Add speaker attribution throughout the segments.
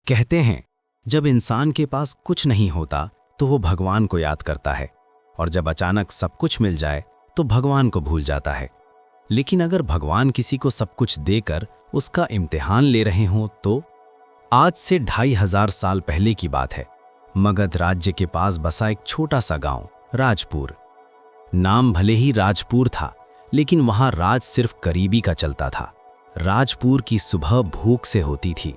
Speaker 1: कहते हैं, जब इंसान के पास कुछ नहीं होता तो वो भगवान को याद करता है, और जब अचानक सब कुछ मिल जाए तो भगवान को भूल जाता है। लेकिन अगर भगवान किसी को सब कुछ देकर उसका इम्तिहान ले रहे हों तो? आज से 2500 साल पहले की बात है। मगध राज्य के पास बसा एक छोटा सा गांव, राजपुर। नाम भले ही राजपुर था, लेकिन वहां राज सिर्फ गरीबी का चलता था। राजपुर की सुबह भूख से होती थी।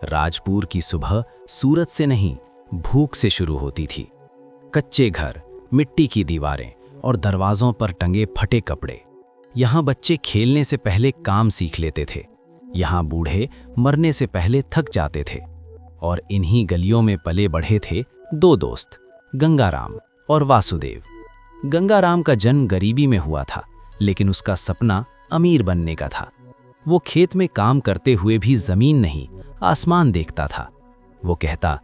Speaker 1: राजपुर की सुबह सूरज से नहीं, भूख से शुरू होती थी। कच्चे घर, मिट्टी की दीवारें और दरवाजों पर टंगे फटे कपड़े। यहाँ बच्चे खेलने से पहले काम सीख लेते थे। यहाँ बूढ़े मरने से पहले थक जाते थे। और इन्हीं गलियों में पले बढ़े थे दो दोस्त, गंगाराम और वासुदेव। गंगाराम का जन्म गरीबी में हुआ था, लेकिन उसका सपना अमीर बनने का था। वो खेत में काम करते हुए भी जमीन नहीं, आसमान देखता था। वो कहता,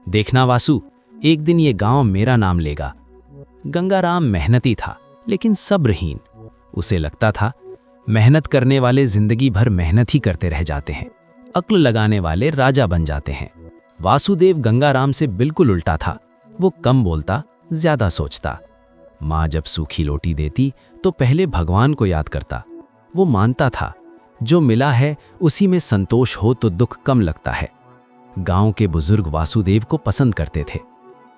Speaker 1: देखना वासु, एक दिन ये गांव मेरा नाम लेगा। गंगाराम मेहनती था, लेकिन सब्रहीन। उसे लगता था, मेहनत करने वाले जिंदगी भर मेहनत ही करते रह जाते हैं, अक्ल लगाने वाले राजा बन जाते हैं। वासुदेव गंगाराम से बिल्कुल उल्टा था। वो कम बोलता, ज्यादा सोचता। माँ जब सूखी रोटी देती तो पहले भगवान को याद करता। वो मानता था, जो मिला है उसी में संतोष हो तो दुख कम लगता है। गांव के बुजुर्ग वासुदेव को पसंद करते थे,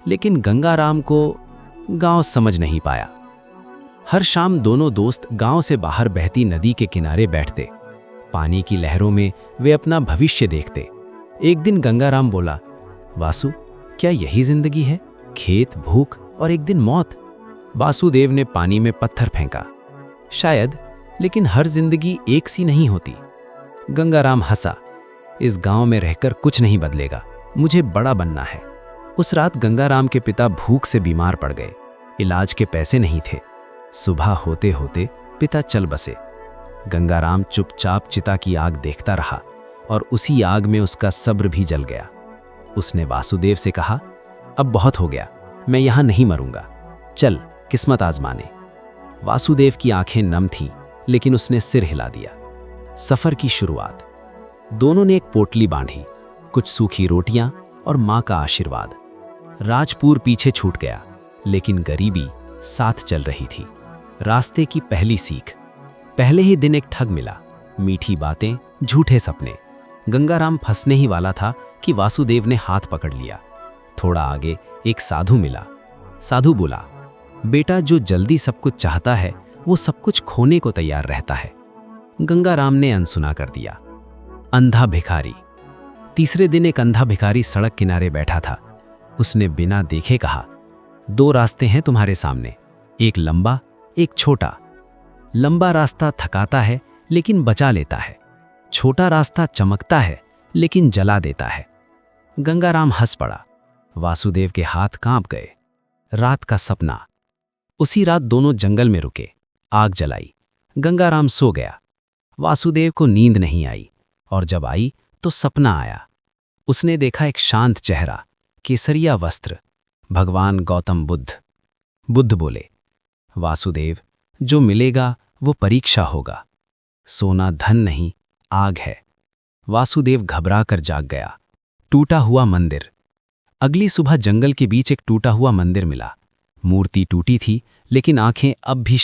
Speaker 1: लेकिन गंगाराम को गांव समझ नहीं पाया। हर शाम दोनों दोस्त गांव से बाहर बहती नदी के किनारे बैठते। पानी की लहरों में वे अपना भविष्य देखते। एक दिन गंगाराम बोला, वासु, क्या यही जिंदगी है? खेत, भूख और एक दिन मौत। वासुदेव ने पानी में पत्थर फेंका। शायद, लेकिन हर जिंदगी एक सी नहीं होती। गंगाराम हंसा, इस गांव में रहकर कुछ नहीं बदलेगा, मुझे बड़ा बनना है। उस रात गंगाराम के पिता भूख से बीमार पड़ गए। इलाज के पैसे नहीं थे। सुबह होते होते पिता चल बसे। गंगाराम चुपचाप चिता की आग देखता रहा, और उसी आग में उसका सब्र भी जल गया। उसने वासुदेव से कहा, अब बहुत हो गया, मैं यहां नहीं मरूंगा, चल किस्मत आजमाने। वासुदेव की आंखें नम थीं, लेकिन उसने सिर हिला दिया। सफर की शुरुआत। दोनों ने एक पोटली बांधी, कुछ सूखी रोटियां और मां का आशीर्वाद। राजपुर पीछे छूट गया, लेकिन गरीबी साथ चल रही थी। रास्ते की पहली सीख। पहले ही दिन एक ठग मिला। मीठी बातें, झूठे सपने। गंगाराम फंसने ही वाला था कि वासुदेव ने हाथ पकड़ लिया। थोड़ा आगे एक साधु मिला। साधु बोला, बेटा, जो जल्दी सब कुछ चाहता है वो सब कुछ खोने को तैयार रहता है। गंगाराम ने अनसुना कर दिया। अंधा भिखारी। तीसरे दिन एक अंधा भिखारी सड़क किनारे बैठा था। उसने बिना देखे कहा, दो रास्ते हैं तुम्हारे सामने, एक लंबा, एक छोटा। लंबा रास्ता थकाता है लेकिन बचा लेता है। छोटा रास्ता चमकता है लेकिन जला देता है। गंगाराम हंस पड़ा। वासुदेव के हाथ कांप गए। रात का सपना। उसी रात दोनों जंगल में रुके, आग जलाई। गंगाराम सो गया। वासुदेव को नींद नहीं आई, और जब आई तो सपना आया। उसने देखा एक शांत चेहरा, केसरिया वस्त्र, भगवान गौतम बुद्ध। बुद्ध बोले, वासुदेव, जो मिलेगा वो परीक्षा होगा। सोना धन नहीं, आग है। वासुदेव घबरा कर जाग गया। टूटा हुआ मंदिर। अगली सुबह जंगल के बीच एक टूटा हुआ मंदिर मिला। मूर्ति टूटी थी, लेकिन आंखें अब भी